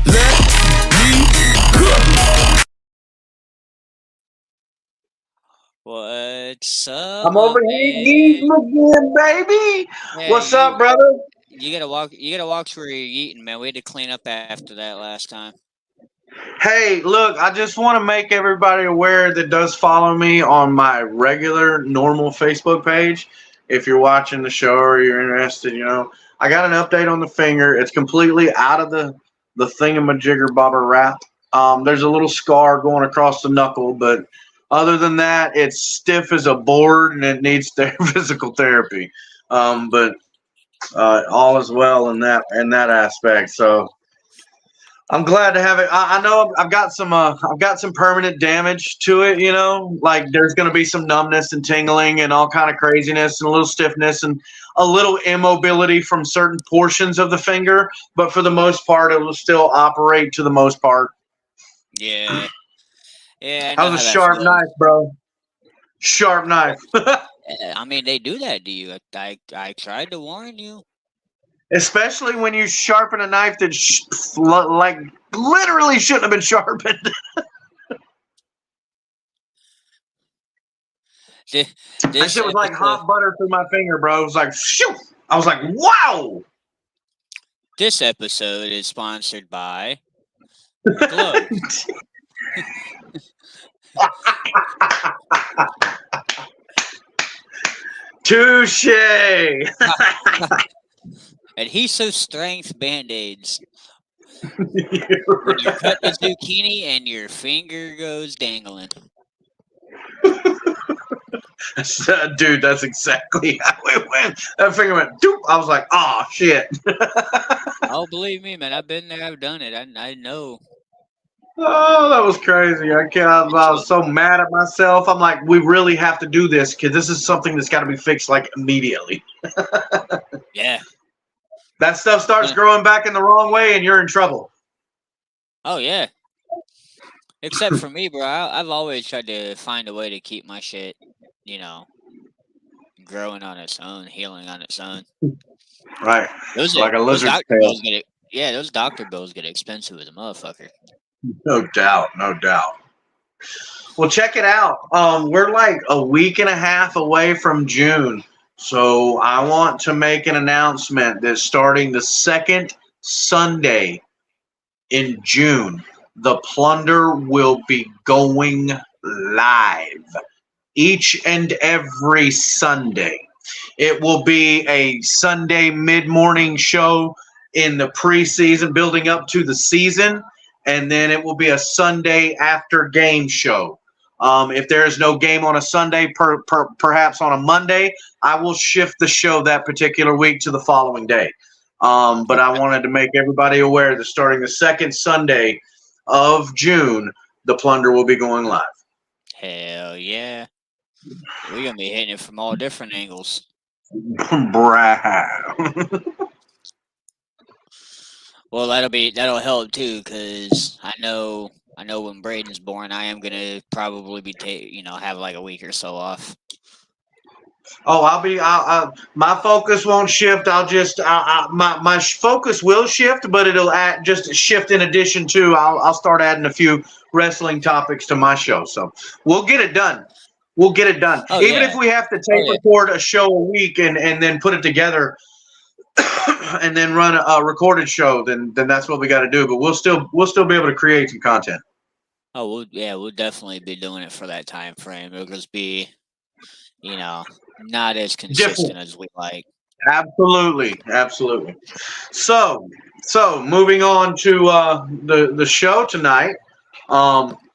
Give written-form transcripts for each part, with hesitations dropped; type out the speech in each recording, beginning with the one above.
Let me cook. What's up, I'm my over here man? eating again, baby. Yeah, What's up, brother? you gotta walk. You gotta walk to where you're eating, man. We had to clean up after that last time. Hey, look, I just want to make everybody aware that does follow me on my regular, normal Facebook page. If you're watching the show or you're interested, I got an update on the finger. It's completely out of the thingamajigger bobber wrap. There's a little scar going across the knuckle, but other than that, it's stiff as a board and it needs physical therapy. But all is well in that aspect. So I'm glad to have it. I know I've got some permanent damage to it. Like there's going to be some numbness and tingling and all kind of craziness and a little stiffness and a little immobility from certain portions of the finger. But for the most part, it will still operate to the most part. Yeah, yeah, I That know was a how that sharp feels. knife, bro. Sharp knife. I mean, they do that to you. I tried to warn you. Especially when you sharpen a knife that like literally shouldn't have been sharpened. Th- That This shit was like episode, hot butter through my finger, bro. It was like, phew. I was like, wow. this episode is sponsored by gloves. Touche. Adhesive strength band-aids. When you're cutting a zucchini and your finger goes dangling. Dude, that's exactly how it went. That finger went, doop. I was like, oh, shit. Oh, believe me, man. I've been there. I've done it. I know. Oh, that was crazy. I can't. It's I was so mad at myself. I'm like, we really have to do this because this is something that's got to be fixed like immediately. yeah. That stuff starts Uh, growing back in the wrong way and you're in trouble. Oh yeah. Except for me, bro. I've always tried to find a way to keep my shit, you know, growing on its own, healing on its own. Right. Those Like a those lizard's doctor tail. bills get yeah, those doctor bills get expensive as a motherfucker. No doubt. No doubt. Well, check it out. We're like a week and a half away from June. So I want to make an announcement that starting the second Sunday in June, the Plunder will be going live each and every Sunday. It will be a Sunday mid-morning show in the preseason, building up to the season, and then it will be a Sunday after game show. If there is no game on a Sunday, perhaps on a Monday, I will shift the show that particular week to the following day. But I wanted to make everybody aware that starting the second Sunday of June, the Plunder will be going live. Hell yeah. We're gonna be hitting it from all different angles. Bruh. Well, that'll help too, cause I know when Braden's born, I am gonna probably be have like a week or so off. Oh, my focus won't shift. My focus will shift, but it'll just shift in addition to, I'll start adding a few wrestling topics to my show. So we'll get it done. We'll get it done. Oh Even yeah. if we have to Oh tape yeah. record a show a week and then put it together and then run a recorded show, then that's what we got to do. But we'll still be able to create some content. Oh, we'll definitely be doing it for that time frame. It'll just be, not as consistent Different. as we like. Absolutely. So moving on to the show tonight.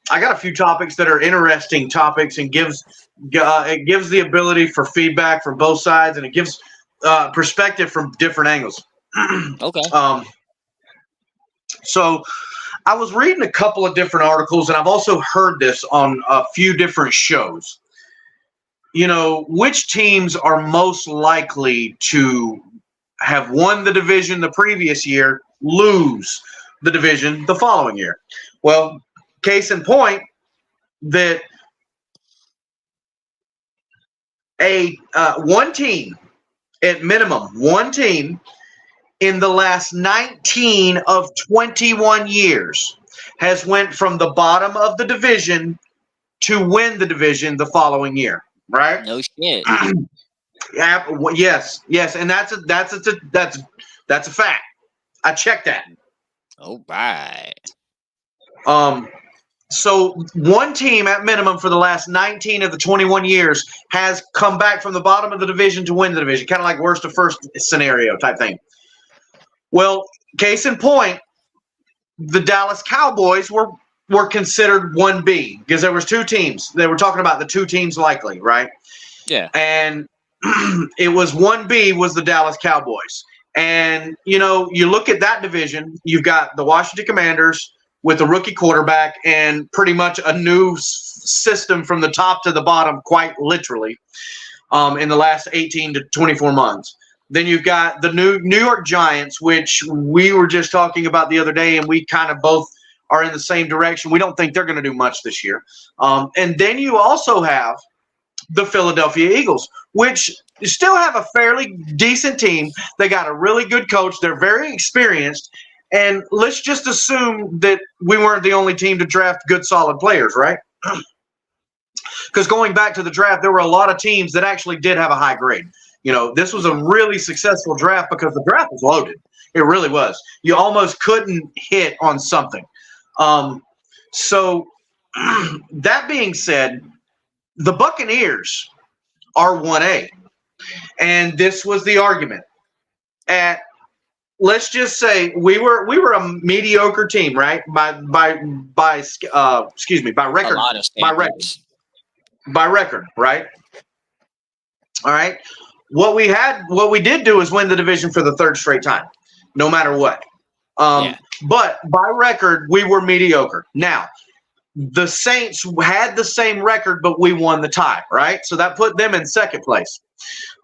I got a few topics that are interesting topics and it gives the ability for feedback from both sides, and it gives perspective from different angles. Okay. So I was reading a couple of different articles, and I've also heard this on a few different shows. Which teams are most likely to have won the division the previous year, lose the division the following year? Well, case in point, that one team, at minimum, one team in the last 19 of 21 years has went from the bottom of the division to win the division the following year, right? No shit. Yeah, yes, and that's a fact. I checked that. All right. So one team at minimum for the last 19 of the 21 years has come back from the bottom of the division to win the division, kind of like worst to first scenario type thing. Well, case in point, the Dallas Cowboys were considered 1B because there was two teams. They were talking about the two teams likely, right? Yeah. And it was 1B was the Dallas Cowboys. And, you know, you look at that division, you've got the Washington Commanders with a rookie quarterback and pretty much a new system from the top to the bottom, quite literally, in the last 18 to 24 months. Then you've got the New York Giants, which we were just talking about the other day, and we kind of both are in the same direction. We don't think they're going to do much this year. And then you also have the Philadelphia Eagles, which still have a fairly decent team. They got a really good coach. They're very experienced. And let's just assume that we weren't the only team to draft good, solid players, right? Because going back to the draft, there were a lot of teams that actually did have a high grade. You know, this was a really successful draft because the draft was loaded. It really was. You almost couldn't hit on something. So that being said, the Buccaneers are 1A. And this was the argument. Let's just say we were a mediocre team, right? By record. A lot of standards. By record, right? All right. What we did do is win the division for the third straight time, no matter what. But by record, we were mediocre. Now, the Saints had the same record, but we won the tie, right? So that put them in second place.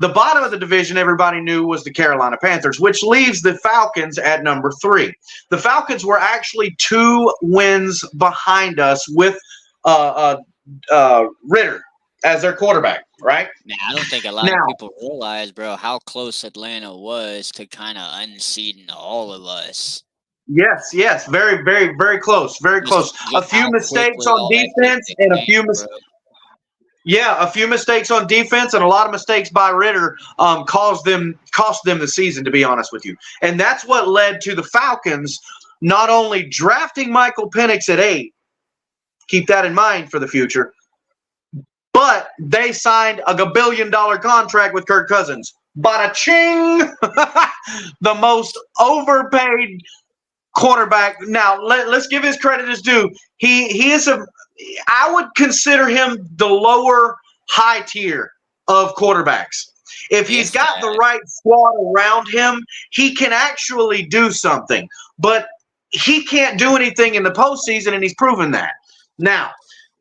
The bottom of the division, everybody knew, was the Carolina Panthers, which leaves the Falcons at number 3. The Falcons were actually 2 wins behind us with Ritter as their quarterback, right? Now, I don't think a lot of people realize, bro, how close Atlanta was to kind of unseating all of us. Yes, very, very, very close, very close. A few mistakes on defense and a few mistakes on defense and a lot of mistakes by Ritter cost them the season, to be honest with you. And that's what led to the Falcons not only drafting Michael Penix at 8, keep that in mind for the future, but they signed a $1 billion contract with Kirk Cousins. Bada ching! The most overpaid quarterback. Now, let's give his credit as due. He is I would consider him the lower high tier of quarterbacks. If he's got the right squad around him, he can actually do something. But he can't do anything in the postseason, and he's proven that. Now,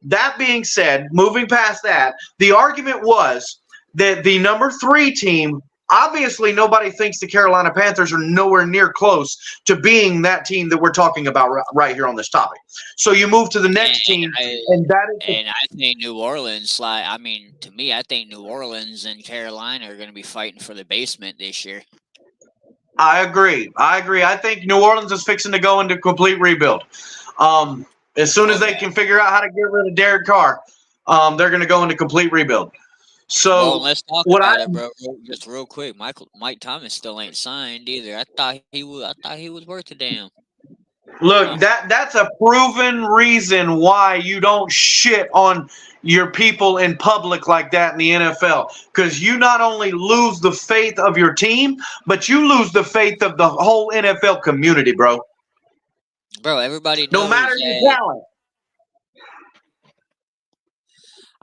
that being said, moving past that, the argument was that the number 3 team, obviously nobody thinks the Carolina Panthers are nowhere near close to being that team that we're talking about right here on this topic. So you move to the next team, and I think New Orleans, to me, I think New Orleans and Carolina are going to be fighting for the basement this year. I agree. I think New Orleans is fixing to go into complete rebuild. As soon as they can figure out how to get rid of Derek Carr, they're going to go into complete rebuild. So let's talk about it, bro. Just real quick, Mike Thomas still ain't signed either. I thought he was worth a damn. Look, that's a proven reason why you don't shit on your people in public like that in the NFL, because you not only lose the faith of your team, but you lose the faith of the whole NFL community, bro. Bro, everybody knows. No matter your talent.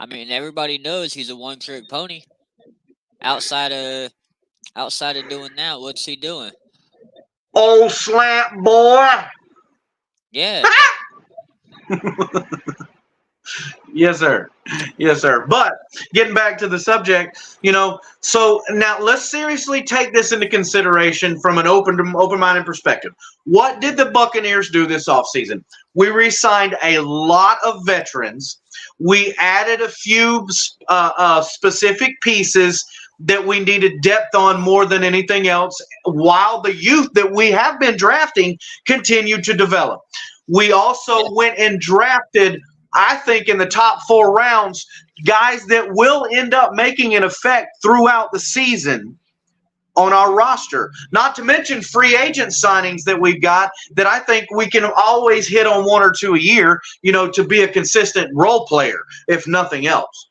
I mean, everybody knows he's a one-trick pony. Outside of doing that, what's he doing? Old slap boy. Yeah. Yes, sir. But getting back to the subject, so now let's seriously take this into consideration from an open-minded perspective. What did the Buccaneers do this offseason? We re-signed a lot of veterans. We added a few specific pieces that we needed depth on more than anything else, while the youth that we have been drafting continue to develop. We also went and drafted, I think, in the top 4 rounds, guys that will end up making an effect throughout the season on our roster. Not to mention free agent signings that we've got that I think we can always hit on 1 or 2 a year, to be a consistent role player, if nothing else.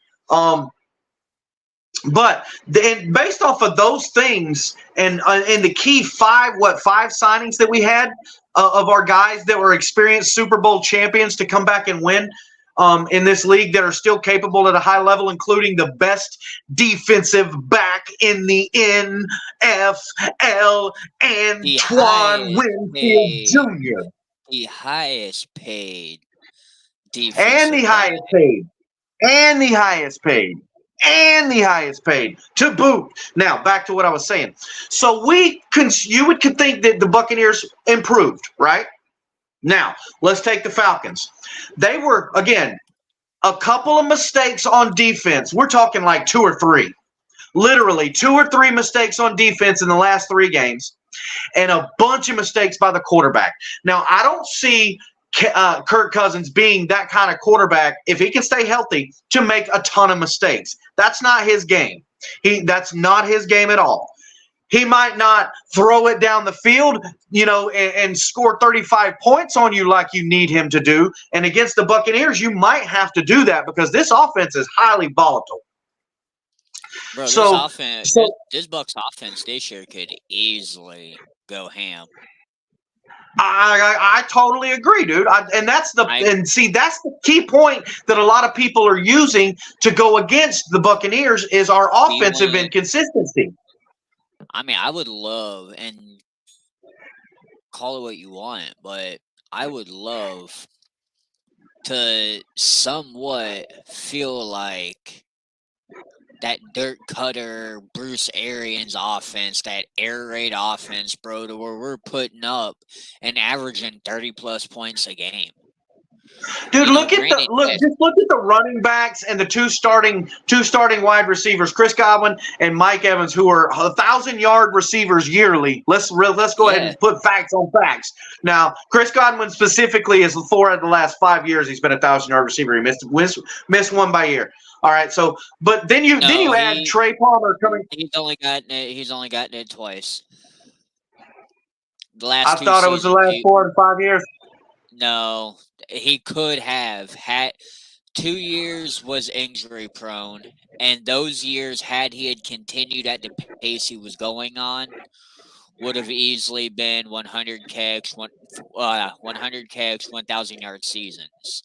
But then based off of those things and the key 5 signings that we had of our guys that were experienced Super Bowl champions to come back and win in this league that are still capable at a high level, including the best defensive back in the NFL, Antoine Winfield Jr. The highest paid defensive And the highest paid. And the highest paid. And the highest paid to boot. Now, back to what I was saying. So you would think that the Buccaneers improved, right? Now, let's take the Falcons. They were, again, a couple of mistakes on defense. We're talking like 2 or 3. Literally 2 or 3 mistakes on defense in the last 3 games. And a bunch of mistakes by the quarterback. Now, I don't see Kirk Cousins being that kind of quarterback, if he can stay healthy, to make a ton of mistakes. That's not his game. That's not his game at all. He might not throw it down the field, and score 35 points on you like you need him to do. And against the Buccaneers, you might have to do that because this offense is highly volatile. Bro, this Bucs offense this year could easily go ham. I totally agree, dude. That's the key point that a lot of people are using to go against the Buccaneers is our offensive inconsistency. I mean, I would love, and call it what you want, but I would love to somewhat feel like that Dirk Cutter, Bruce Arians offense, that air raid offense, bro, to where we're putting up and averaging 30+ points a game. Dude, just look at the running backs and the two starting wide receivers, Chris Godwin and Mike Evans, who are 1,000-yard receivers yearly. Let's go ahead and put facts on facts. Now, Chris Godwin specifically is 4 of the last 5 years he's been a 1,000-yard receiver. He missed one by year. All right, so but then you add Trey Palmer coming. He's only gotten it twice. I thought it was the last 4 to 5 years. No, he could have had 2 years was injury prone, and those years, had he had continued at the pace he was going on, would have easily been 100 catch, 1,000-yard seasons.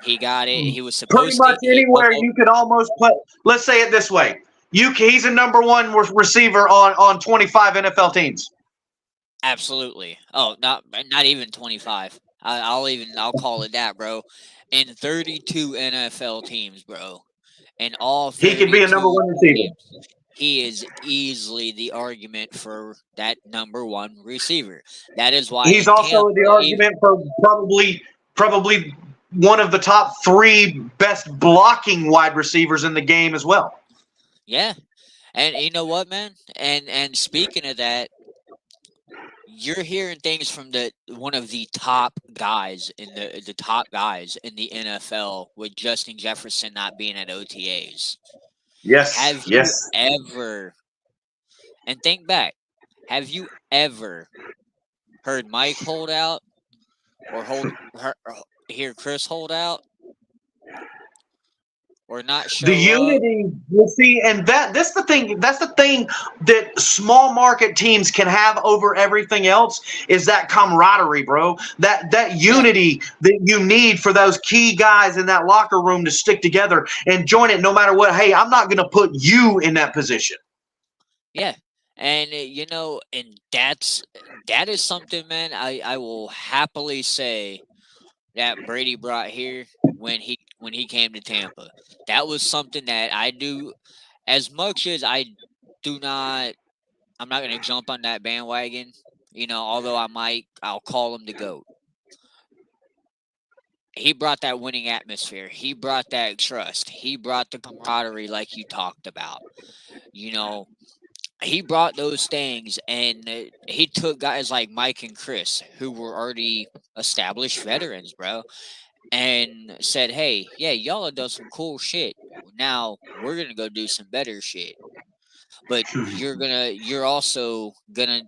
He got it. He was supposed pretty much anywhere you could almost put. Let's say it this way: he's a number 1 receiver on 25 NFL teams. Absolutely. Oh, not even 25. I'll call it that, bro. In 32 NFL teams, bro. And all he could be a number 1 receiver. Teams, he is easily the argument for that number 1 receiver. That is why he's also the argument for probably one of the top 3 best blocking wide receivers in the game as well. Yeah. And you know what, man? And speaking of that, you're hearing things from one of the top guys in the top guys in the NFL, with Justin Jefferson not being at OTAs. Yes. Have you ever, and think back, have you ever heard Mike hold out or hear Chris hold out? Or not show the unity, you see, and that's the thing that small market teams can have over everything else is that camaraderie, bro. That unity that you need for those key guys in that locker room to stick together and join it no matter what. Hey, I'm not going to put you in that position. Yeah. And and that is something, man, I will happily say that Brady brought here when he came to Tampa. That was something that I do, as much as I'm not going to jump on that bandwagon, although I'll call him the GOAT. he brought that winning atmosphere. He brought that trust. He brought the camaraderie, like you talked about. You know, he brought those things, and he took guys like Mike and Chris, who were already established veterans, bro, and said, "Hey, yeah, y'all have done some cool shit. Now we're gonna go do some better shit. But you're also gonna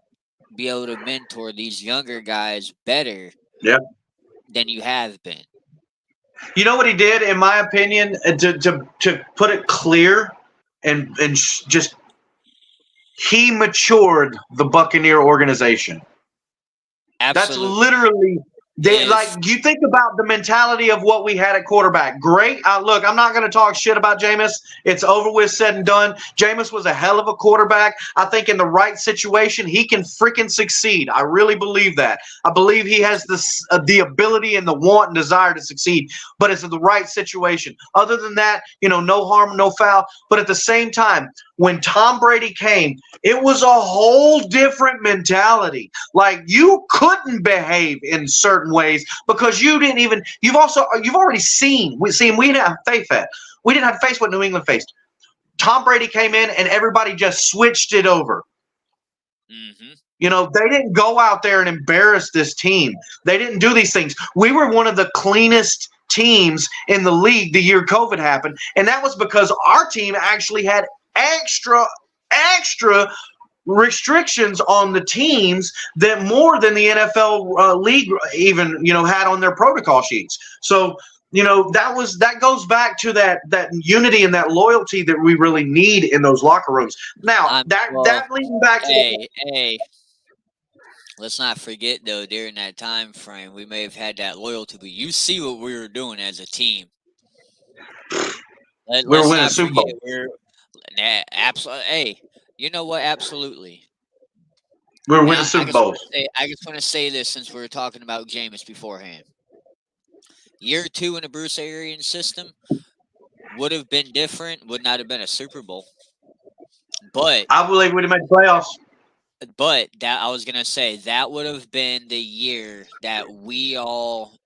be able to mentor these younger guys better Yeah. than you have been." You know what he did, in my opinion, to put it clear and just he matured the Buccaneer organization. That's Absolutely. literally like you think about the mentality of what we had at quarterback. Great. Look, I'm not going to talk shit about Jameis. It's over with, said and done. Jameis was a hell of a quarterback. I think in the right situation, he can freaking succeed. I really believe that. I believe he has the ability and the want and desire to succeed, but it's in the right situation. Other than that, no harm, no foul. But at the same time, when Tom Brady came, it was a whole different mentality. Like, you couldn't behave in certain ways because you've already seen. We didn't have faith at. We didn't have faith what New England faced. Tom Brady came in and everybody just switched it over. Mm-hmm. They didn't go out there and embarrass this team. They didn't do these things. We were one of the cleanest teams in the league the year COVID happened, and that was because our team actually had extra restrictions on the teams that more than the NFL league even had on their protocol sheets. So that goes back to that unity and that loyalty that we really need in those locker rooms. Now that leading back to hey, let's not forget though, during that time frame, we may have had that loyalty, but you see what we were doing as a team. We were winning Super Bowl. Absolutely. Hey, you know what? Absolutely. We were winning Super Bowls. I just want to say this since we were talking about Jameis beforehand. Year 2 in the Bruce Arians system would have been different, would not have been a Super Bowl. But I believe we'd have made playoffs. But that I was gonna say that would have been the year that we all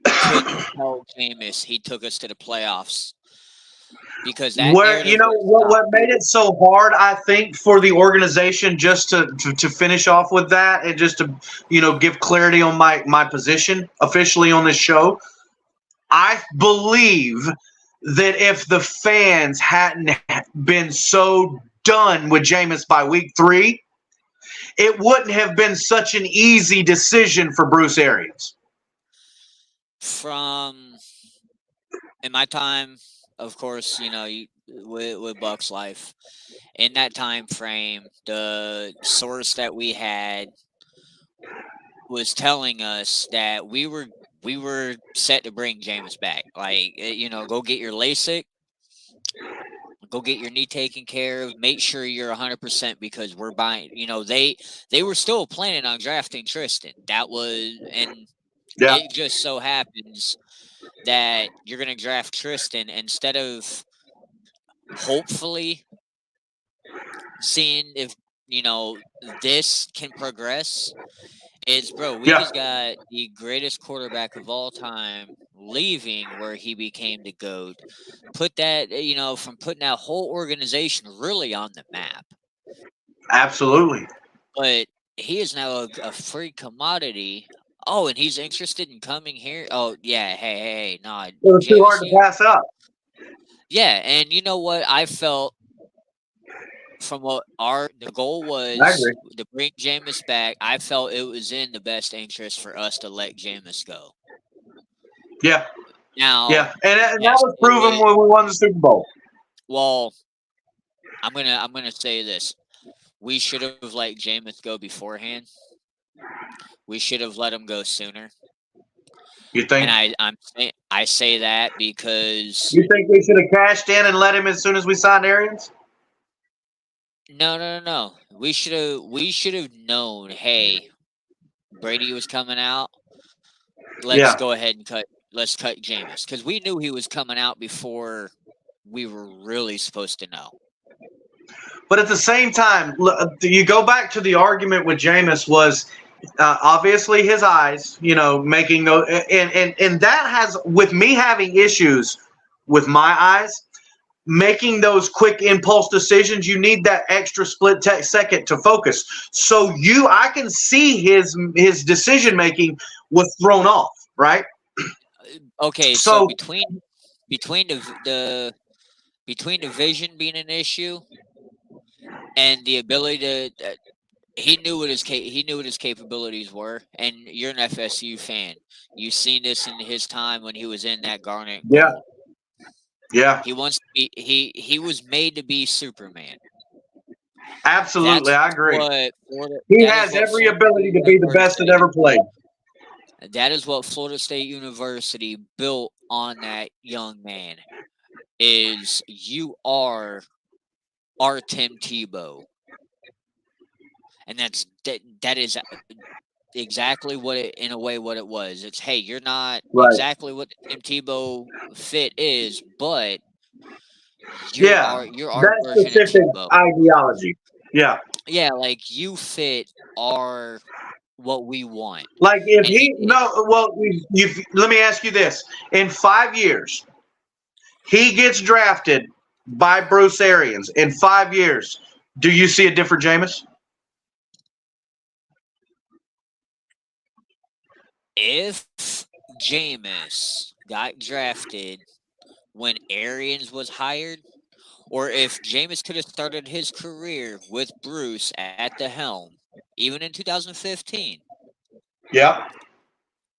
couldn't tell Jameis he took us to the playoffs. Because that what made it so hard, I think, for the organization, just to finish off with that and just to give clarity on my position officially on this show, I believe that if the fans hadn't been so done with Jameis by week 3, it wouldn't have been such an easy decision for Bruce Arians. In my time, of course, with Buc's life, in that time frame, the source that we had was telling us that we were set to bring Jameis back. Like, go get your LASIK, go get your knee taken care of, make sure you're 100% because we're buying. They were still planning on drafting Tristan. It just so happens that you're going to draft Tristan instead of hopefully seeing if this can progress. We just got the greatest quarterback of all time leaving where he became the GOAT. Put that, from putting that whole organization really on the map. Absolutely. But he is now a free commodity. Oh, and he's interested in coming here. Oh, yeah. Hey, no. It was too hard to pass up. Yeah, and you know what? I felt from what the goal was to bring Jameis back, I felt it was in the best interest for us to let Jameis go. Yeah. Now. Yeah, and that was proven when we won the Super Bowl. Well, I'm gonna say this: we should have let Jameis go beforehand. We should have let him go sooner. You think? And I say that because you think we should have cashed in and let him as soon as we signed Arians? No. We should have known. Hey, Brady was coming out. Let's go ahead and cut. Let's cut Jameis because we knew he was coming out before we were really supposed to know. But at the same time, you go back to the argument with Jameis was obviously his eyes, making those, and that has, with me having issues with my eyes, making those quick impulse decisions, you need that extra second to focus. So I can see his decision making was thrown off, right? Okay, so So between the vision being an issue and the ability to he knew what his capabilities were, and you're an FSU fan. You've seen this in his time when he was in that Garnet and yeah, Gold. yeah, He wants to be he was made to be Superman. absolutely, That's I agree. what Florida. He That is has what every Florida ability State to be the best that University. ever played. That is what Florida State University built on that young man. Is you are our Tim Tebow, and that is exactly what it, in a way, what it was. It's, hey, you're not Right. exactly what the Tim Tebow fit is, but Yeah, you're our that version of specific Tebow. ideology. Yeah. Yeah, like you fit our what we want. Like if And he he did. no, well, let me ask you this: in 5 years, he gets drafted by Bruce Arians. In 5 years, do you see a different Jameis? If Jameis got drafted when Arians was hired, or if Jameis could have started his career with Bruce at the helm, even in 2015, Yeah.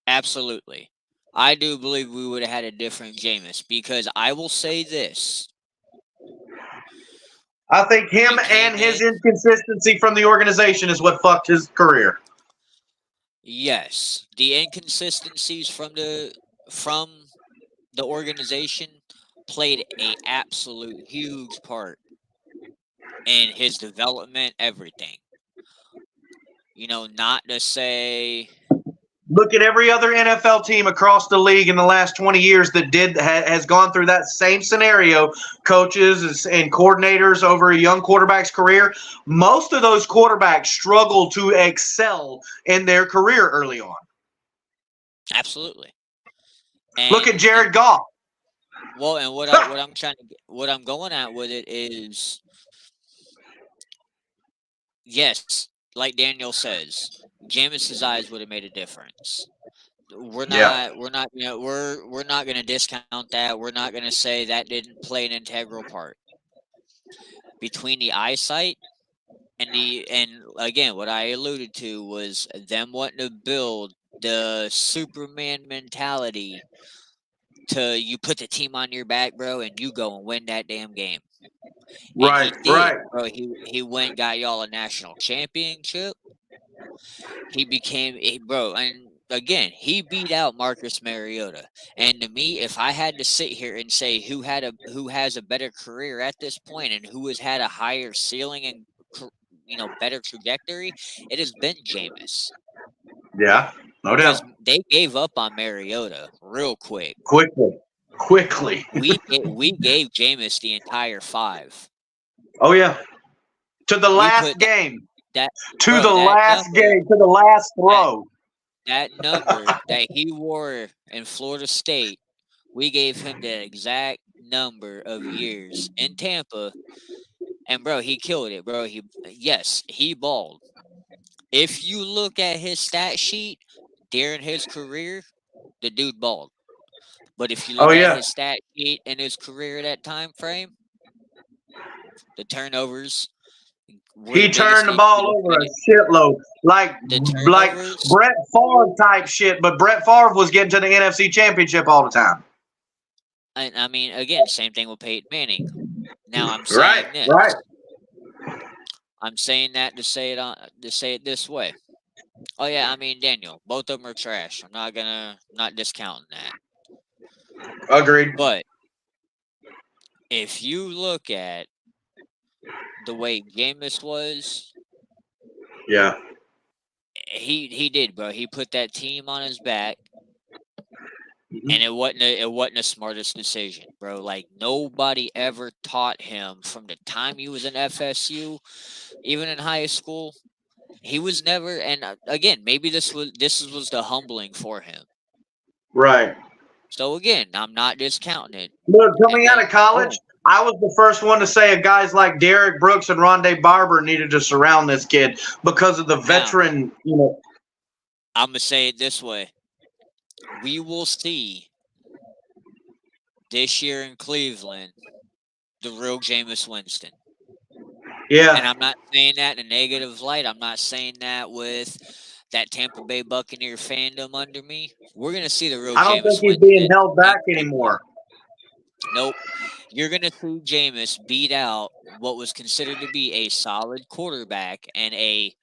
absolutely. I do believe we would have had a different Jameis, because I will say this. I think him We and came his in, inconsistency from the organization is what fucked his career. yes, the inconsistencies from the organization played a absolute huge part in his development, everything. Not to say Look at every other NFL team across the league in the last 20 years that has gone through that same scenario. Coaches and coordinators over a young quarterback's career. Most of those quarterbacks struggle to excel in their career early on. absolutely. Look at And Jared Goff. well, and what I'm going at with it is, yes, like Daniel says, Jameis's eyes would have made a difference. Yeah. We're not going to discount that. We're not going to say that didn't play an integral part. Between the eyesight and again, what I alluded to was them wanting to build the Superman mentality to, you put the team on your back, bro, and you go and win that damn game. And he Right, did, right. bro. He went and got y'all a national championship. He became bro, and again, he beat out Marcus Mariota. And to me, if I had to sit here and say who has a better career at this point and who has had a higher ceiling and better trajectory, it has been Jameis. Yeah, no doubt. Because they gave up on Mariota real quick. Quickly. We gave Jameis the entire 5. Oh yeah. To the We last put game. that To bro, the that last number, game. To the last throw. that number that he wore in Florida State, we gave him the exact number of years in Tampa, and bro, he killed it, bro. He balled. If you look at his stat sheet during his career, the dude balled. But if you Oh look at yeah. his stat sheet in his career, that time frame, the turnovers were He the biggest turned the thing he ball over a defended. shitload, like The like turnovers, Brett Favre type shit. But Brett Favre was getting to the NFC Championship all the time. and I mean, again, same thing with Peyton Manning. Now I'm Right, saying this. right. I'm saying that to say it this way. Oh yeah, I mean, Daniel, both of them are trash. I'm not discounting that. Agreed. But if you look at the way Jameis was, Yeah. he did, bro. He put that team on his back, Mhm. and it wasn't the smartest decision, bro. Like, nobody ever taught him from the time he was in FSU, even in high school. he was never. And again, maybe this was the humbling for him. Right. So again, I'm not discounting it. Look, And coming out then, of college, I was the first one to say guys like Derek Brooks and Rondé Barber needed to surround this kid because of the veteran, I'm gonna say it this way: we will see this year in Cleveland the real Jameis Winston. Yeah. And I'm not saying that in a negative light. I'm not saying that with that Tampa Bay Buccaneer fandom under me. We're going to see the real Jameis Winston. I don't think he's being held back anymore. Nope. You're going to see Jameis beat out what was considered to be a solid quarterback and a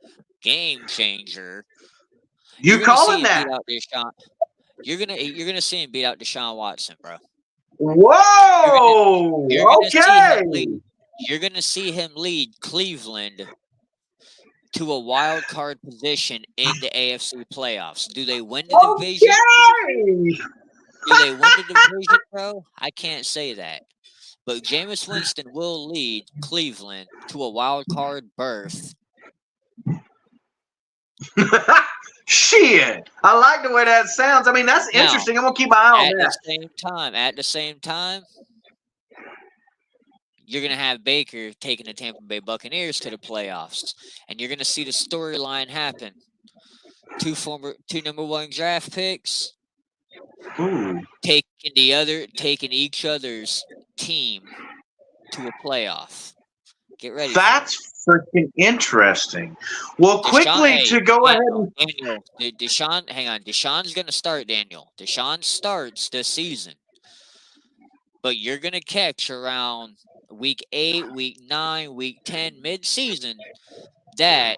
game changer. You calling that? You're gonna see him beat out Deshaun Watson, bro. Whoa! Okay. You're going to see him lead Cleveland to a wild card position in the AFC playoffs. Do they win the division? Do they win the division, bro? I can't say that. But Jameis Winston will lead Cleveland to a wild card berth. Shit. I like the way that sounds. I mean, that's interesting. I'm going to keep my eye on that. At the same time, you're going to have Baker taking the Tampa Bay Buccaneers to the playoffs. And you're going to see the storyline happen. Two number one draft picks taking each other's team to a playoff. Get ready. That's freaking interesting. Well, quickly to go ahead and Daniel, Deshaun, hang on. Deshaun's going to start, Daniel. Deshaun starts this season. But you're going to catch around week 8, week 9, week 10, mid-season, that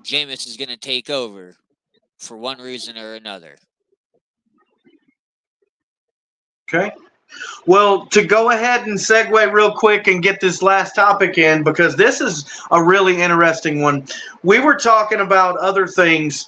Jameis is going to take over for one reason or another. Okay. Well, to go ahead and segue real quick and get this last topic in, because this is a really interesting one. We were talking about other things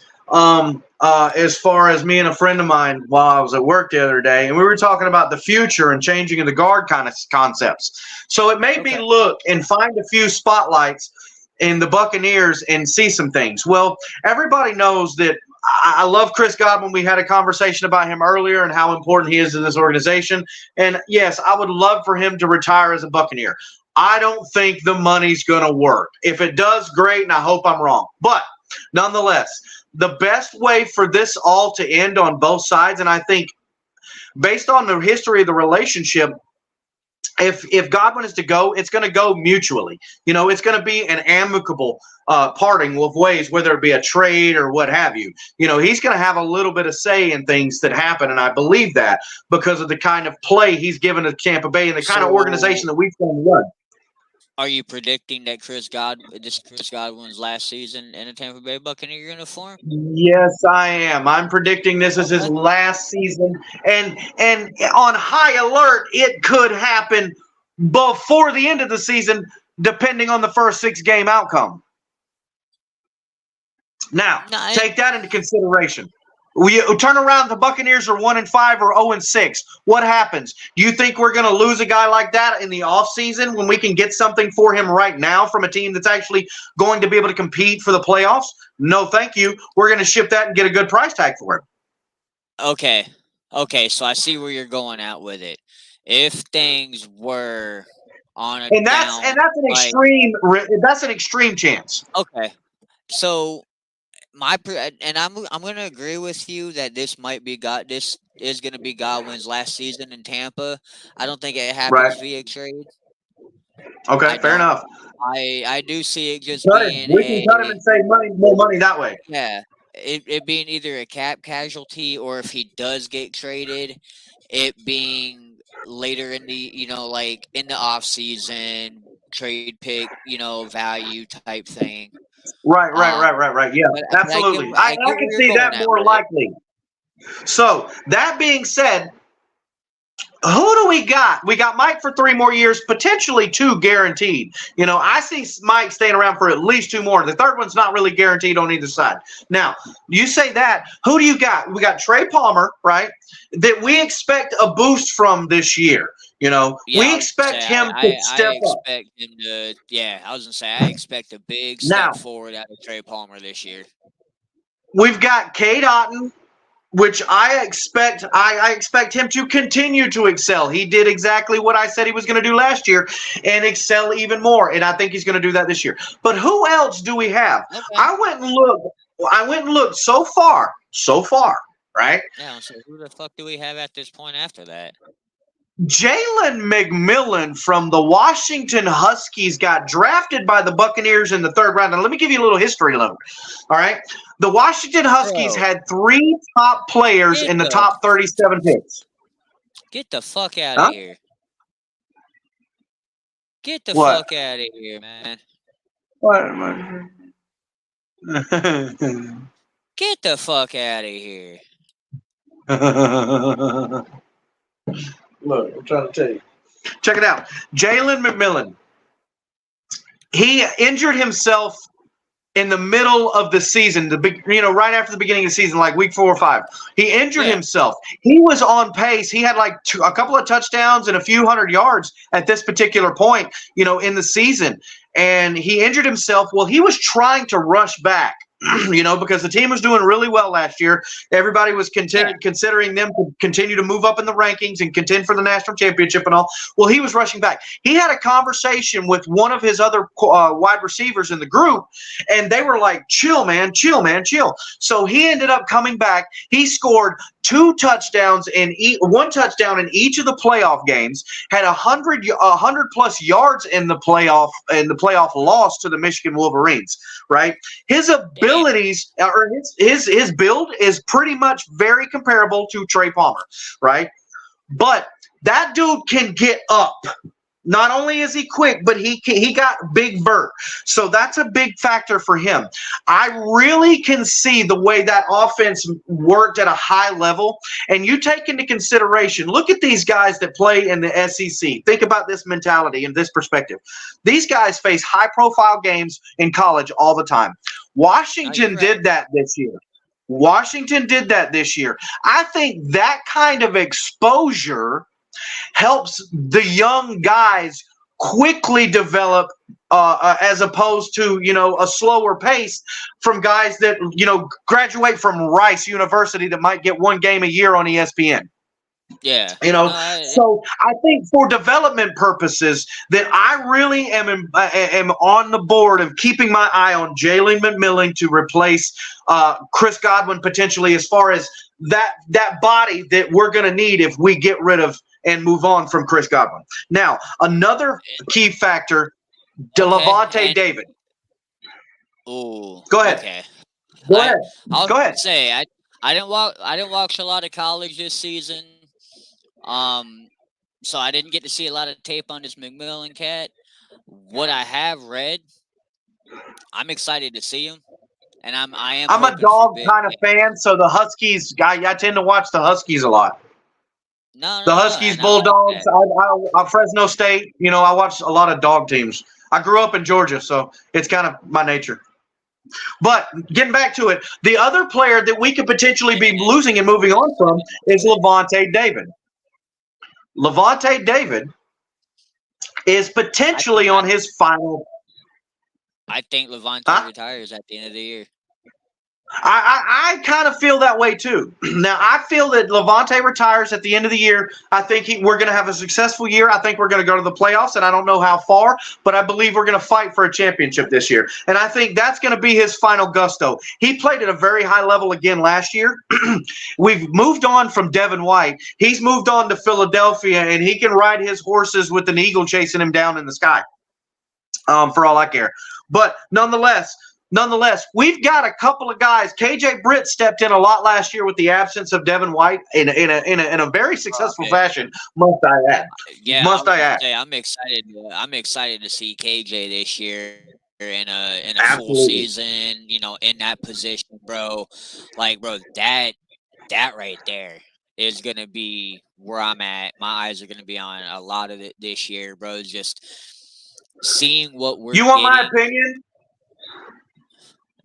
as far as me and a friend of mine while I was at work the other day, and we were talking about the future and changing of the guard kind of concepts. So it made me look and find a few spotlights in the Buccaneers and see some things. Well, everybody knows that I love Chris Godwin. We had a conversation about him earlier and how important he is in this organization. And yes, I would love for him to retire as a Buccaneer. I don't think the money's going to work. If it does, great, and I hope I'm wrong. But nonetheless, the best way for this all to end on both sides, and I think based on the history of the relationship, if Godwin is to go, it's going to go mutually. It's going to be an amicable parting of ways, whether it be a trade or what have you. He's going to have a little bit of say in things that happen, and I believe that because of the kind of play he's given to Tampa Bay and the kind of organization that we've seen run. Are you predicting that Chris Godwin's last season in a Tampa Bay Buccaneer uniform? Yes, I am. I'm predicting this is his last season, and on high alert, it could happen before the end of the season, depending on the first 6-game outcome. Now, take that into consideration. We turn around. The Buccaneers are 1-5 or 0-6. What happens? Do you think we're going to lose a guy like that in the offseason when we can get something for him right now from a team that's actually going to be able to compete for the playoffs? No, thank you. We're going to ship that and get a good price tag for it. Okay. So I see where you're going at with it. If things were on a that's an extreme chance. Okay, so. I'm going to agree with you that this is going to be Godwin's last season in Tampa. I don't think it happens via trade. Okay, fair enough. I do see it just being we can cut him and save more money that way. Yeah, it being either a cap casualty, or if he does get traded, it being later in the like in the off season trade pick value type thing. Right. Yeah, absolutely. I can see that more likely. So that being said, who do we got? We got Mike for 3 more years, potentially 2 guaranteed. I see Mike staying around for at least 2 more. The third one's not really guaranteed on either side. Now, you say that. Who do you got? We got Trey Palmer, right, that we expect a boost from this year. You know, Yeah, we I was gonna expect say him to I step up. expect him to. Yeah, I was gonna say I expect a big Now, step forward out of Trey Palmer this year. we've got Cade Otton, which I expect him to continue to excel. He did exactly what I said he was going to do last year and excel even more, and I think he's going to do that this year. But who else do we have? Okay. I went and looked so far, right? Yeah. So who the fuck do we have at this point after that? Jalen McMillan from the Washington Huskies got drafted by the Buccaneers in the 3rd round. Now, let me give you a little history load. All right. The Washington Huskies had 3 top players in the top 37 picks. Get the fuck out Huh? of here. Get the What? fuck out of here, man. What? Get the fuck out of here. Look, I'm trying to tell you. Check it out. Jalen McMillan. He injured himself in the middle of the season, right after the beginning of the season, like week 4 or 5. He injured himself. He was on pace. He had like a couple of touchdowns and a few hundred yards at this particular point, in the season. And he injured himself. Well, he was trying to rush back. Because the team was doing really well last year. Everybody was considering them to continue to move up in the rankings and contend for the national championship and all. Well, he was rushing back. He had a conversation with one of his other wide receivers in the group, and they were like, chill, man, chill, man, chill. So he ended up coming back. He scored 2 touchdowns and 1 touchdown in each of the playoff games, had 100 plus yards in the playoff loss to the Michigan Wolverines, right? His abilities or his build is pretty much very comparable to Trey Palmer, right? But that dude can get up. Not only is he quick, but he got big vert. So that's a big factor for him. I really can see the way that offense worked at a high level. And you take into consideration, look at these guys that play in the SEC. Think about this mentality and this perspective. These guys face high-profile games in college all the time. Washington did that this year. I think that kind of exposure helps the young guys quickly develop as opposed to, a slower pace from guys that, graduate from Rice University that might get 1 game a year on ESPN. Yeah. So I think for development purposes that I really am on the board of keeping my eye on Jalen McMillan to replace Chris Godwin potentially, as far as that body that we're going to need if we get rid of and move on from Chris Godwin. Now, another key factor, Levante David. Oh, go ahead. Okay. Go ahead. Go ahead. Say I didn't watch a lot of college this season. So I didn't get to see a lot of tape on this McMillan cat. What I have read, I'm excited to see him, and I'm a dog kind of fan, so the Huskies I tend to watch the Huskies a lot. The Huskies, Bulldogs, I'm Fresno State. I watch a lot of dog teams. I grew up in Georgia, so it's kind of my nature. But getting back to it, the other player that we could potentially be losing and moving on from is Levante David. Levante David is potentially on his final. I think Levante retires at the end of the year. I kind of feel that way too. Now, I feel that Levante retires at the end of the year. I think we're going to have a successful year. I think we're going to go to the playoffs, and I don't know how far, but I believe we're going to fight for a championship this year. And I think that's going to be his final gusto. He played at a very high level again last year. We've moved on from Devin White. He's moved on to Philadelphia, and he can ride his horses with an eagle chasing him down in the sky, for all I care. But nonetheless, we've got a couple of guys. KJ Britt stepped in a lot last year with the absence of Devin White in a very successful fashion. Must I add? Yeah, I add? I'm excited. I'm excited to see KJ this year in a full season. In that position, bro. Like, bro, that right there is gonna be where I'm at. My eyes are gonna be on a lot of it this year, bro. Just seeing what we're. You want my opinion?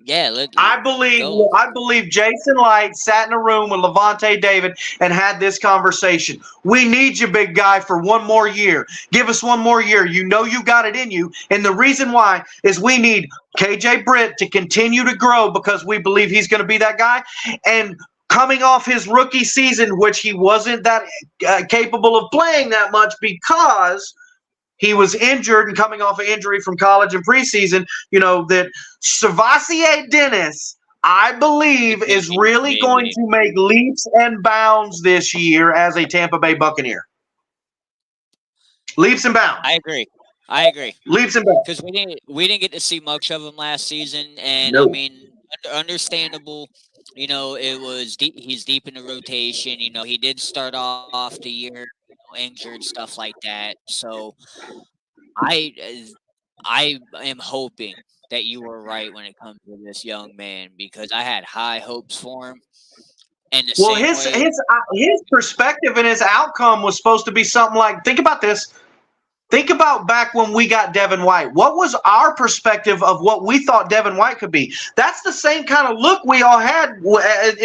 Yeah, let I believe go. Jason Light sat in a room with Levante David and had this conversation. We need you, big guy, for one more year. Give us one more year. You know you got it in you. And the reason why is we need KJ Britt to continue to grow because we believe he's going to be that guy. And coming off his rookie season, which he wasn't that capable of playing that much because he was injured and coming off an injury from college and preseason, that Savassier Dennis, I believe, is really going to make leaps and bounds this year as a Tampa Bay Buccaneer. Leaps and bounds. I agree. Leaps and bounds. Because we didn't get to see much of him last season, and Nope. I mean, understandable. It was deep, he's deep in the rotation. He did start off the year injured, stuff like that. So I am hoping that you were right when it comes to this young man because I had high hopes for him. And his perspective and his outcome was supposed to be something like, think about this. Think about back when we got Devin White. What was our perspective of what we thought Devin White could be? That's the same kind of look we all had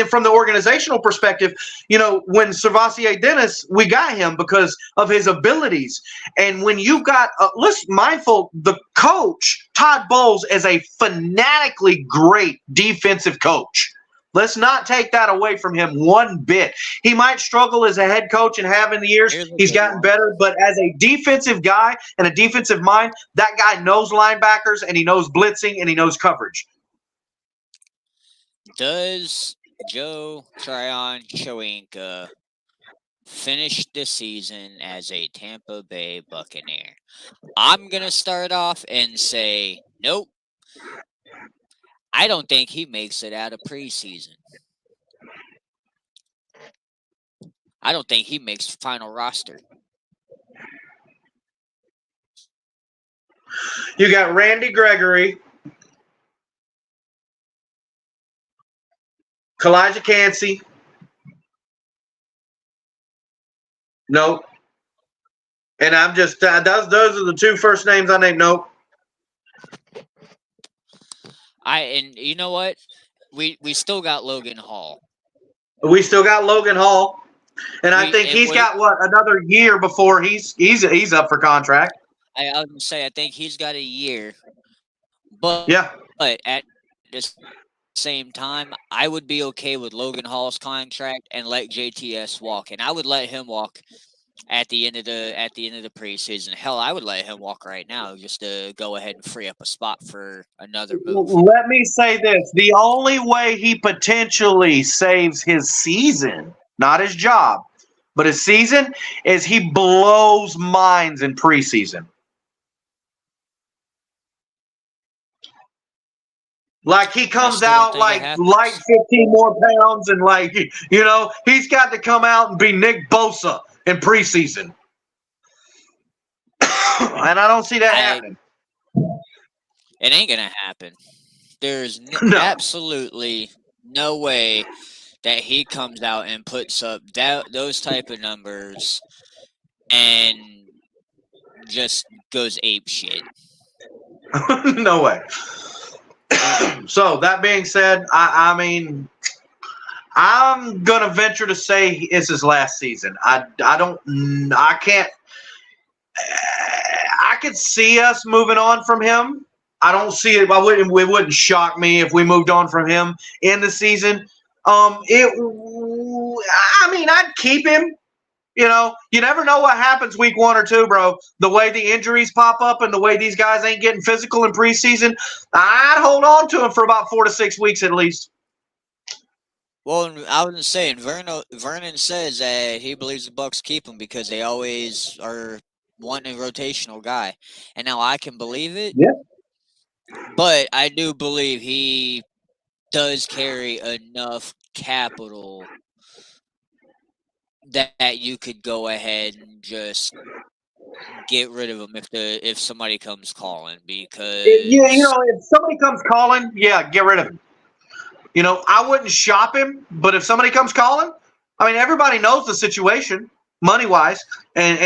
from the organizational perspective. When Savassier Dennis, we got him because of his abilities. And when you got, mindful, the coach, Todd Bowles, is a fanatically great defensive coach. Let's not take that away from him one bit. He might struggle as a head coach and have in the years. He's gotten better, but as a defensive guy and a defensive mind, that guy knows linebackers and he knows blitzing and he knows coverage. Does Joe Tryon Shoyinka finish the season as a Tampa Bay Buccaneer? I'm going to start off and say nope. I don't think he makes it out of preseason. I don't think he makes final roster. You got Randy Gregory, Kalijah Cansey. Nope. And I'm just those are the two first names I named. Nope. And you know what? We still got Logan Hall. We still got Logan Hall, and I think he's got another year before he's up for contract. I was gonna say I think he's got a year, but at the same time, I would be okay with Logan Hall's contract and let JTS walk, and I would let him walk at the end of the preseason. Hell, I would let him walk right now just to go ahead and free up a spot for another move. Let me say this. The only way he potentially saves his season, not his job, but his season, is he blows minds in preseason. Like he comes out like 15 more pounds and he's got to come out and be Nick Bosa in preseason. And I don't see that happening. It ain't going to happen. There's absolutely no way that he comes out and puts up those type of numbers and just goes ape shit. No way. So that being said, I mean, I'm gonna venture to say it's his last season. I could see us moving on from him. I don't see it. It wouldn't shock me if we moved on from him in the season. I'd keep him. You never know what happens week 1 or 2, bro. The way the injuries pop up and the way these guys ain't getting physical in preseason, I'd hold on to him for about 4 to 6 weeks at least. Well, I was saying, Vernon says that he believes the Bucs keep him because they always are wanting a rotational guy. And now I can believe it. Yeah. But I do believe he does carry enough capital that you could go ahead and just get rid of him if somebody comes calling because if somebody comes calling, get rid of him. I wouldn't shop him, but if somebody comes calling, I mean everybody knows the situation money wise, and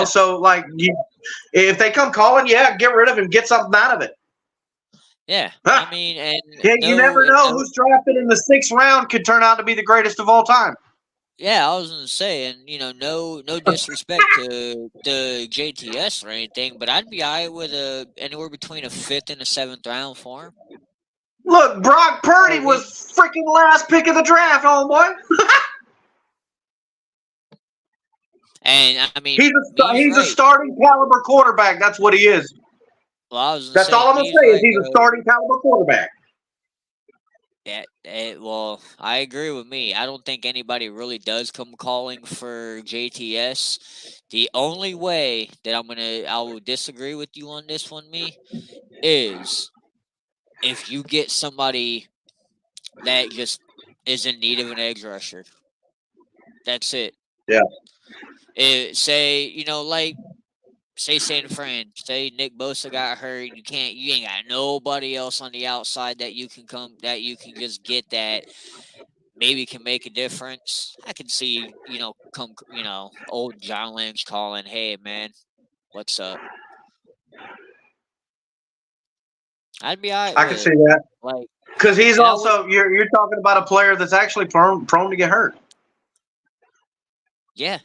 so if they come calling, get rid of him, get something out of it. Yeah, Huh. I mean, and Yeah, you never know no, who's drafted in the 6th round could turn out to be the greatest of all time. yeah, I was gonna say, and no disrespect to the JTS or anything, but I'd be alright with anywhere between a 5th and a 7th round for him. Look, Brock Purdy was freaking last pick of the draft, homeboy. And I mean, He's Me's a right. starting caliber quarterback. That's what he is. Well, I was gonna That's say all I'm gonna Me's say is right, he's a starting caliber quarterback. well, I agree with me. I don't think anybody really does come calling for JTS. The only way that I will disagree with you on this one, me, is if you get somebody that just is in need of an edge rusher. That's it. Yeah. Say San Fran, say Nick Bosa got hurt, you ain't got nobody else on the outside that you can just get that maybe can make a difference. I can see, old John Lynch calling, "Hey man, what's up?" I'd be alright I with can it. see that. Like, Because he's and also you're talking about a player that's actually prone to get hurt. yeah,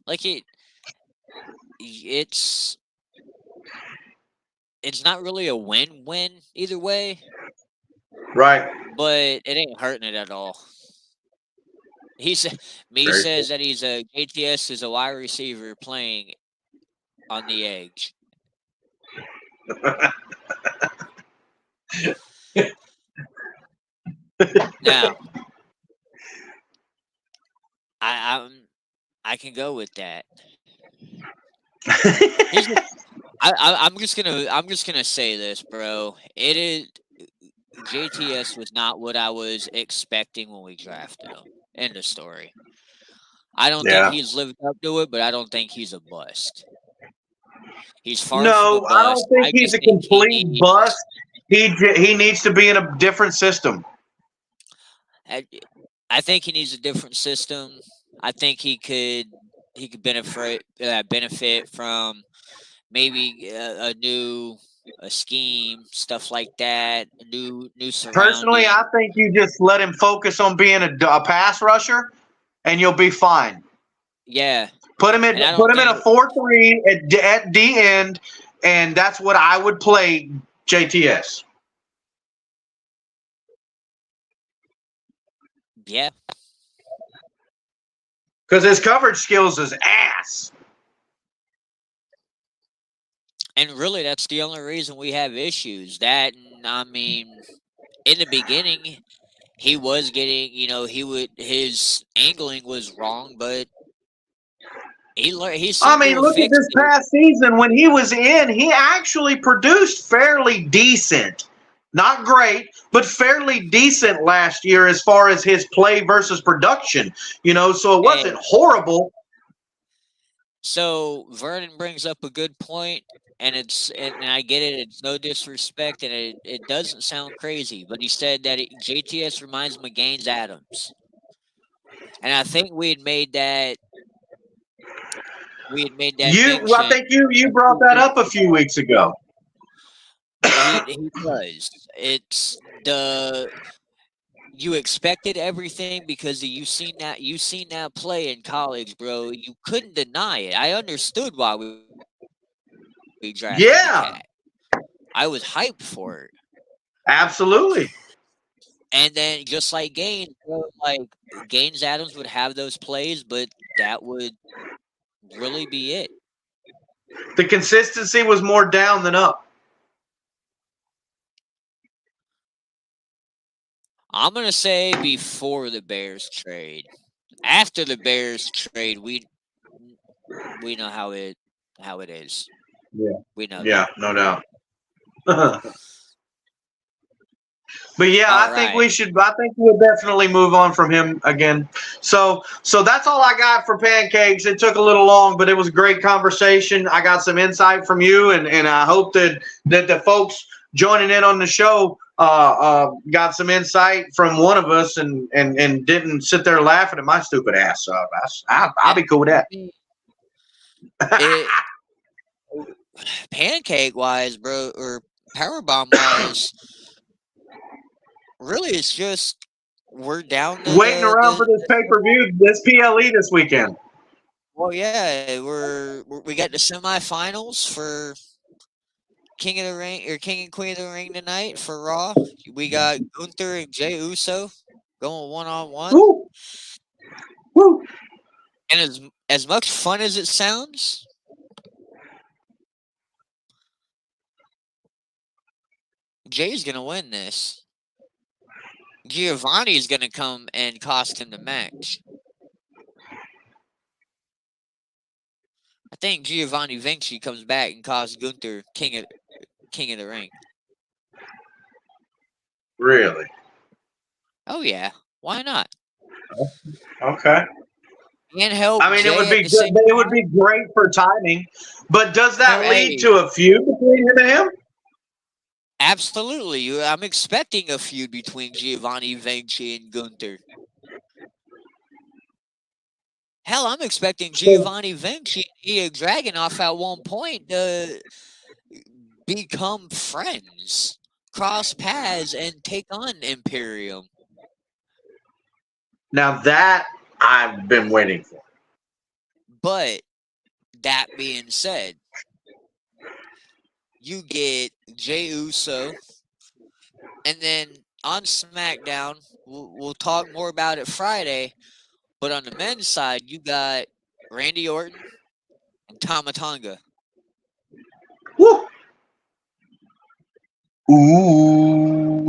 like it's not really a win-win either way, Right. but it ain't hurting it at all. Very Says that he's a JTS is a wide receiver playing on the edge. Now, I can go with that. I'm just gonna say this, bro. It is JTS was not what I was expecting when we drafted him. End of story. I don't think he's lived up to it, but I don't think he's a bust. He's far from a No, I bust. don't think I he's just a think he complete needs. bust. He needs to be in a different system. I think he needs a different system. I think he could benefit from maybe a scheme, stuff like that, new Personally, surrounding. I think you just let him focus on being a pass rusher, and you'll be fine. Yeah, Put him in and I don't a think 4-3 at D end, and that's what I would play JTS. yeah, Because his coverage skills is ass. and really that's the only reason we have issues. That, and I mean, in the beginning, he was getting, his angling was wrong, but he I seemed to mean, have look at fixed this it. past season. When he was in, he actually produced fairly decent. Not great, but fairly decent last year as far as his play versus production. So it wasn't Hey, horrible. so Vernon brings up a good point, and I get it. It's no disrespect, and it doesn't sound crazy, but he said that JTS reminds him of Gaines Adams, and I think we had made that I mention. think you brought that up a few weeks ago. He does. It's you expected everything because you seen that play in college, bro. You couldn't deny it. I understood why we drafted the Yeah, cat. I was hyped for it. absolutely. And then just like Gaines, bro, like Gaines Adams would have those plays, but that would really be it. The consistency was more down than up. I'm gonna say before the Bears trade. After the Bears trade, we know how it is. Yeah. We know Yeah, that. no doubt. But yeah, All I think right. we'll definitely move on from him again. So that's all I got for Pancakes. It took a little long, but it was a great conversation. I got some insight from you, and I hope that the folks joining in on the show got some insight from one of us and didn't sit there laughing at my stupid ass. So I'll be cool with that. It, pancake wise, bro, or Powerbomb wise, really, it's just we're down to Waiting around for this pay-per-view, this PLE this weekend. Well, yeah, we got the semifinals for King of the Ring or King and Queen of the Ring tonight for Raw. We got Gunther and Jey Uso going 1-on-1. Woo! Woo! And as much fun as it sounds, Jay's gonna win this. Giovanni's gonna come and cost him the match. I think Giovanni Vinci comes back and costs Gunther King of the Ring. Really? Oh yeah, why not? Okay. And help. I mean, Jay it would be at the same good. It would time. be great for timing. But does that No, lead hey. to a feud between him and him? Absolutely. I'm expecting a feud between Giovanni Vinci and Gunther. Hell, I'm expecting Giovanni Vinci and Ilya Dragunov at one point to become friends, cross paths, and take on Imperium. Now that I've been waiting for. But that being said, you get Jey Uso, and then on SmackDown, we'll talk more about it Friday. But on the men's side, you got Randy Orton and Tama Tonga. Woo! Ooh.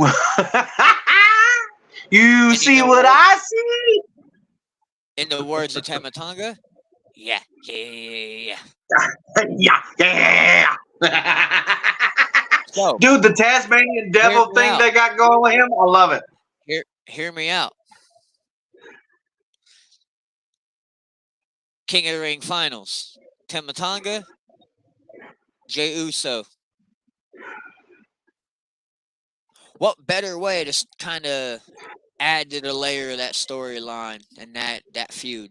You see what I see? In the words of Tama Tonga, yeah. Yeah. So, dude, the Tasmanian Devil thing they got going with him, I love it. Hear me out. King of the Ring finals. Tama Tonga, Jey Uso. What better way to kind of add to the layer of that storyline and that feud?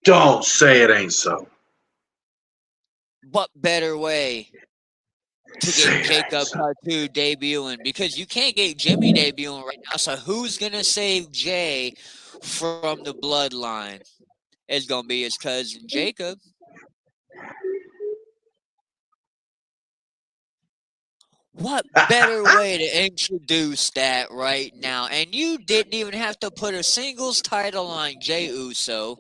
Don't say it ain't so. What better way to get Jacob Tattoo debuting? Because you can't get Jimmy debuting right now. So who's going to save Jay from the bloodline? It's going to be his cousin Jacob. What better way to introduce that right now? And you didn't even have to put a singles title on Jey Uso.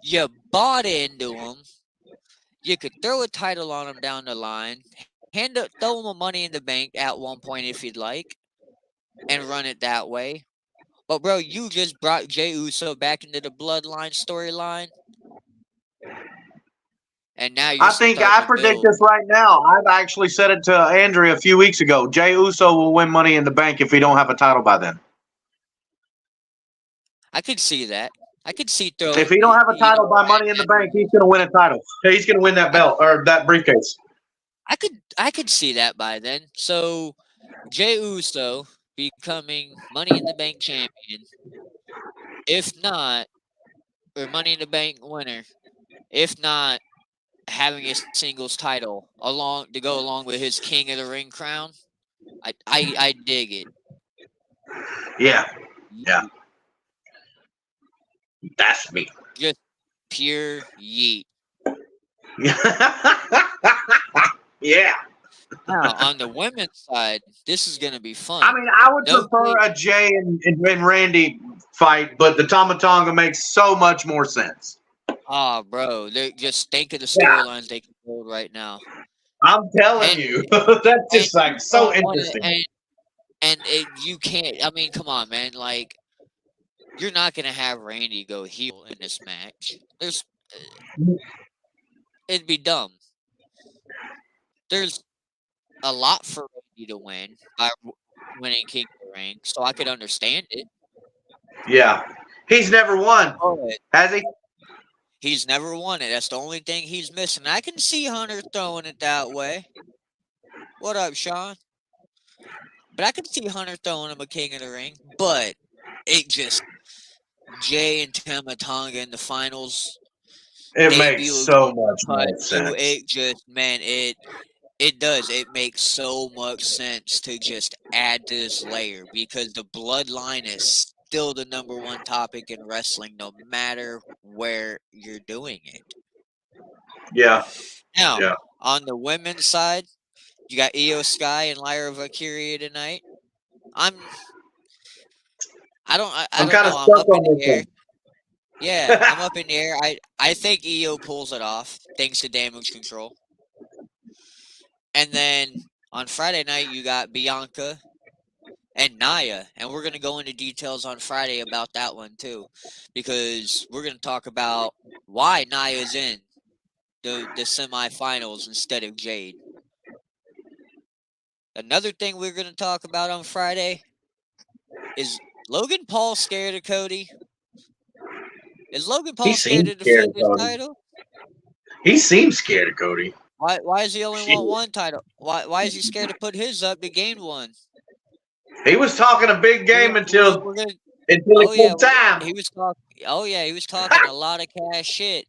You bought into him. You could throw a title on him down the line. Throw him a Money in the Bank at one point if you'd like. And run it that way. But bro, you just brought Jey Uso back into the bloodline storyline. And now you're I predict this right now. I've actually said it to Andrea a few weeks ago. Jey Uso will win Money in the Bank if he don't have a title by then. I could see that. I could see if he don't have a title by Money in the Bank, he's going to win a title. He's going to win that belt or that briefcase. I could see that by then. So Jey Uso becoming Money in the Bank champion, if not, or Money in the Bank winner, if not having a singles title to go along with his King of the Ring crown. I dig it. Yeah. That's me. Just pure yeet. Yeah. Now, on the women's side, this is going to be fun. I mean, I would prefer a Jay and Randy fight, but the Tama Tonga makes so much more sense. Oh, bro. Just think of the storylines they can build right now. I'm telling you. That's just like so interesting. You can't, I mean, come on, man. Like, you're not going to have Randy go heel in this match. It'd be dumb. There's a lot for Randy to win by winning King of the Ring, so I could understand it. Yeah. He's never won. Has he? He's never won it. That's the only thing he's missing. I can see Hunter throwing it that way. What up, Sean? But I can see Hunter throwing him a King of the Ring. But it just Jay and Tama Tonga in the finals. It makes so much more sense. It just It does. It makes so much sense to just add this layer because the bloodline is still the #1 topic in wrestling, no matter where you're doing it. Yeah. Now, Yeah. on the women's side, you got Io Sky and Lyra Valkyria tonight. I I'm don't kind of know. I'm stuck up in on the this air. one. Yeah, I'm up in the air. I think Io pulls it off thanks to damage control. And then on Friday night, you got Bianca and Naya, and we're going to go into details on Friday about that one too, because we're going to talk about why Naya's in the semifinals instead of Jade. Another thing we're going to talk about on Friday is Logan Paul scared of Cody? Is Logan He Paul scared seems to scared defend of his Cody. title? He seems scared of Cody. Why does he only Shit. want one title? Why is he scared to put his up to gain one? He was talking a big game until We're gonna it came time. he was talking. Oh yeah, he was talking a lot of cash shit.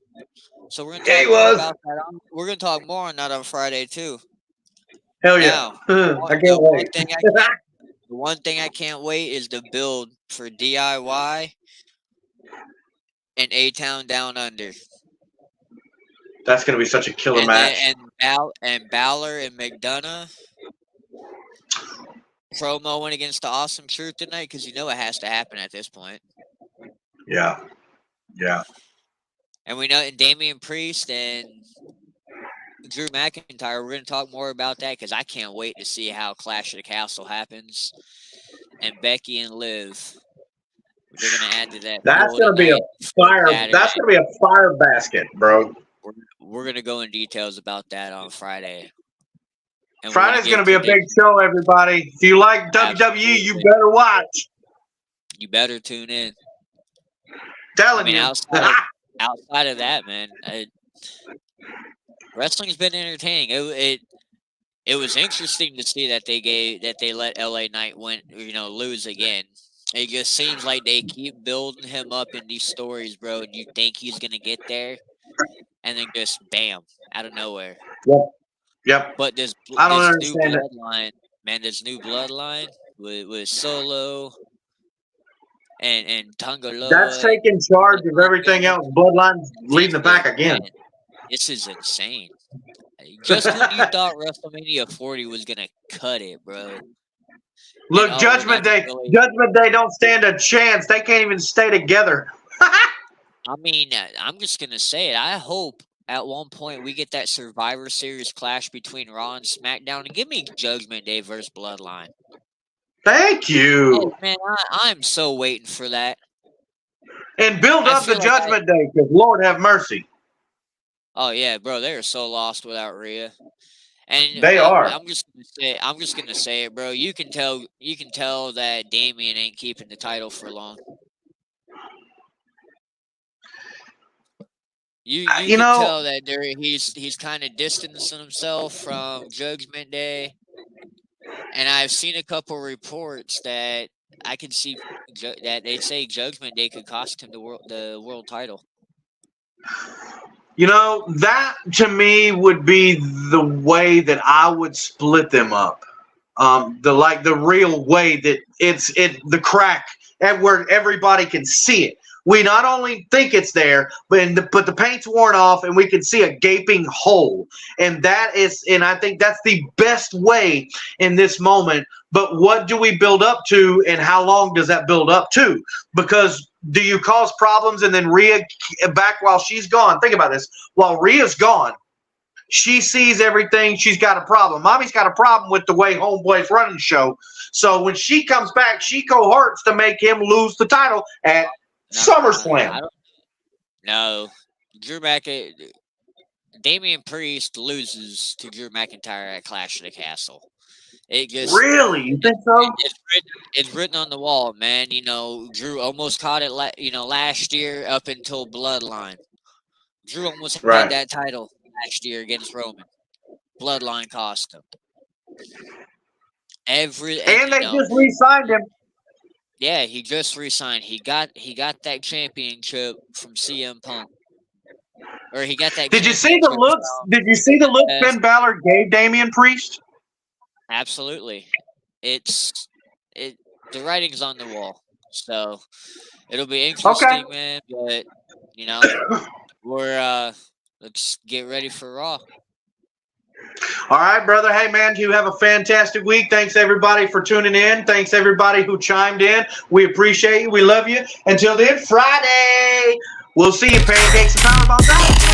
So we're gonna Yeah, he talk more was. about that. We're gonna talk more on that on Friday too. Hell yeah. Now, I can't wait. the one thing I can't wait is the build for DIY and A Town Down Under, That's going to be such a killer match. and Balor and McDonough promoing against the Awesome Truth tonight because you know it has to happen at this point. Yeah. Yeah. And we know and Damian Priest and Drew McIntyre, we're going to talk more about that because I can't wait to see how Clash of the Castle happens. And Becky and Liv, they're going to add to that. That's going to be a fire. That's going to be a fire basket, bro. We're going to go in details about that on Friday. And Friday's going to be a big show, everybody. If you like WWE, you better watch. You better tune in. Telling you. Outside of that, man, wrestling's been entertaining. It was interesting to see that they let LA Knight lose again. It just seems like they keep building him up in these stories, bro, and you think he's gonna get there, and then just bam, out of nowhere. Yep. But this new bloodline, man, this new bloodline with Solo and Tangaloa. That's taking charge of everything else. Bloodline's leading the pack again. Man, this is insane. Just when you thought WrestleMania 40 was gonna cut it, bro. Look, Judgment Day. Judgment Day don't stand a chance. They can't even stay together. I mean, I'm just gonna say it. I hope at one point we get that Survivor Series clash between Raw and SmackDown, and give me Judgment Day versus Bloodline. Thank you. Oh, man, I'm so waiting for that. And build up the Judgment Day, because Lord have mercy. Oh yeah, bro, they are so lost without Rhea. And they are. I'm just gonna say it, bro. You can tell that Damian ain't keeping the title for long. You can tell that he's kind of distancing himself from Judgment Day. And I've seen a couple reports that I can see that they say Judgment Day could cost him the world title. That to me would be the way that I would split them up. The real way that the crack at where everybody can see it. We not only think it's there, but the paint's worn off and we can see a gaping hole. And I think that's the best way in this moment. But what do we build up to and how long does that build up to? Because do you cause problems and then Rhea back while she's gone? Think about this. While Rhea's gone, she sees everything. She's got a problem. Mommy's got a problem with the way Homeboy's running the show. So when she comes back, she cohorts to make him lose the title at SummerSlam. No. Damian Priest loses to Drew McIntyre at Clash of the Castle. Really? You think so? It's written on the wall, man. Drew almost caught it last year up until Bloodline. Drew almost had that title last year against Roman. Bloodline cost him. And they just re-signed him. Yeah, he just re-signed. He got that championship from CM Punk. or he got that. Did you see the looks? Did you see the look Finn Balor gave Damian Priest? Absolutely, the writing's on the wall, so it'll be interesting, man. But you know, let's get ready for Raw. All right, brother. Hey, man, you have a fantastic week. Thanks, everybody, for tuning in. Thanks, everybody who chimed in. We appreciate you. We love you. Until then, Friday, we'll see you, Pancakes and Powerbombs out.